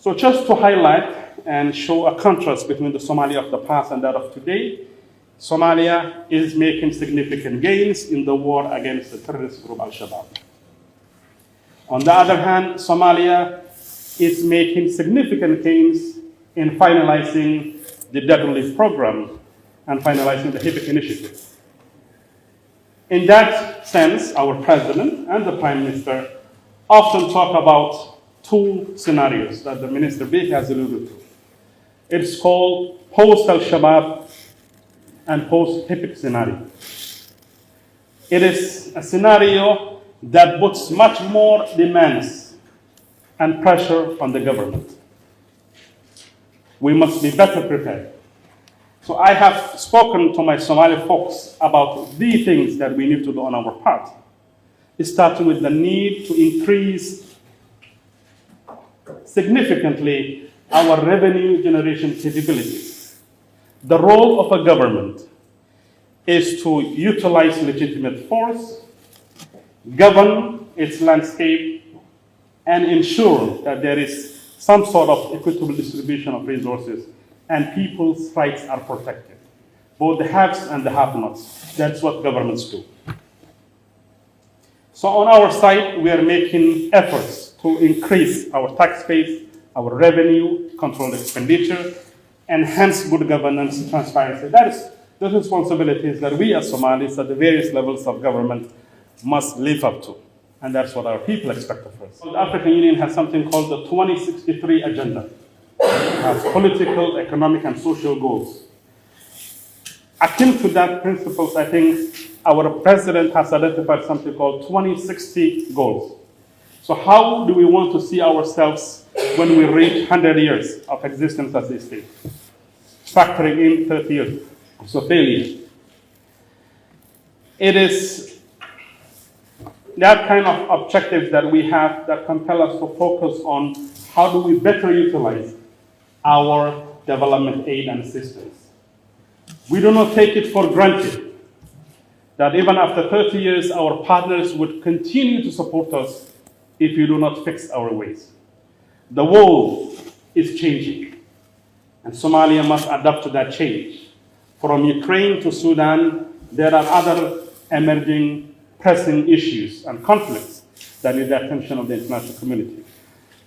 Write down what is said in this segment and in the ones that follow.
So just to highlight and show a contrast between the Somalia of the past and that of today, Somalia is making significant gains in the war against the terrorist group Al-Shabaab. On the other hand, Somalia is making significant gains in finalizing the deadly program and finalizing the HIPC initiative. In that sense, our president and the prime minister often talk about two scenarios that the minister Bek has alluded to. It's called post-Al-Shabaab and post-HIPC scenario. It is a scenario that puts much more demands and pressure on the government. We must be better prepared. So I have spoken to my Somali folks about the things that we need to do on our part, starting with the need to increase significantly our revenue generation capabilities. The role of a government is to utilize legitimate force, govern its landscape, and ensure that there is some sort of equitable distribution of resources and people's rights are protected, both the haves and the have-nots. That's what governments do. So on our side, we are making efforts to increase our tax base, our revenue, control expenditure, enhance good governance, transparency. That is the responsibilities that we as Somalis at the various levels of government must live up to. And that's what our people expect of us. The African Union has something called the 2063 Agenda. It has political, economic, and social goals. Akin to that principles, I think our president has identified something called 2060 goals. So how do we want to see ourselves when we reach 100 years of existence as a state? Factoring in 30 years of failure. It is that kind of objectives that we have that compel us to focus on how do we better utilize our development aid and assistance. We do not take it for granted that even after 30 years, our partners would continue to support us if we do not fix our ways. The world is changing, and Somalia must adapt to that change. From Ukraine to Sudan, there are other emerging pressing issues and conflicts that need the attention of the international community.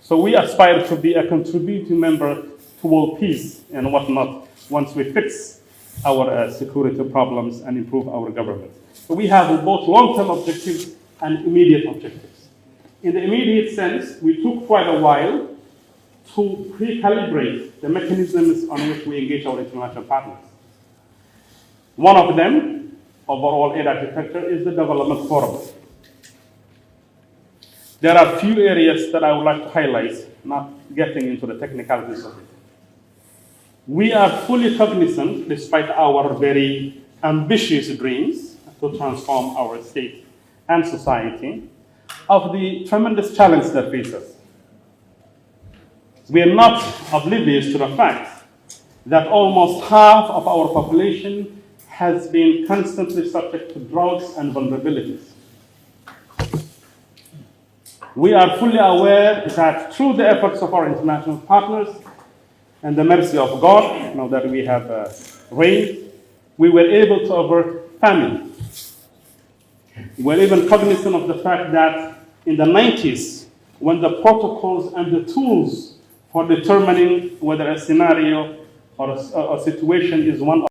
So we aspire to be a contributing member to world peace and whatnot once we fix our security problems and improve our government. So we have both long-term objectives and immediate objectives. In the immediate sense, we took quite a while to recalibrate the mechanisms on which we engage our international partners. One of them, overall aid architecture, is the Development Forum. There are a few areas that I would like to highlight, not getting into the technicalities of it. We are fully cognizant, despite our very ambitious dreams to transform our state and society, of the tremendous challenge that faces us. We are not oblivious to the fact that almost half of our population has been constantly subject to droughts and vulnerabilities. We are fully aware that through the efforts of our international partners and the mercy of God, now that we have rain, we were able to avert famine. We were even cognizant of the fact that in the 90s, when the protocols and the tools for determining whether a scenario or a situation is one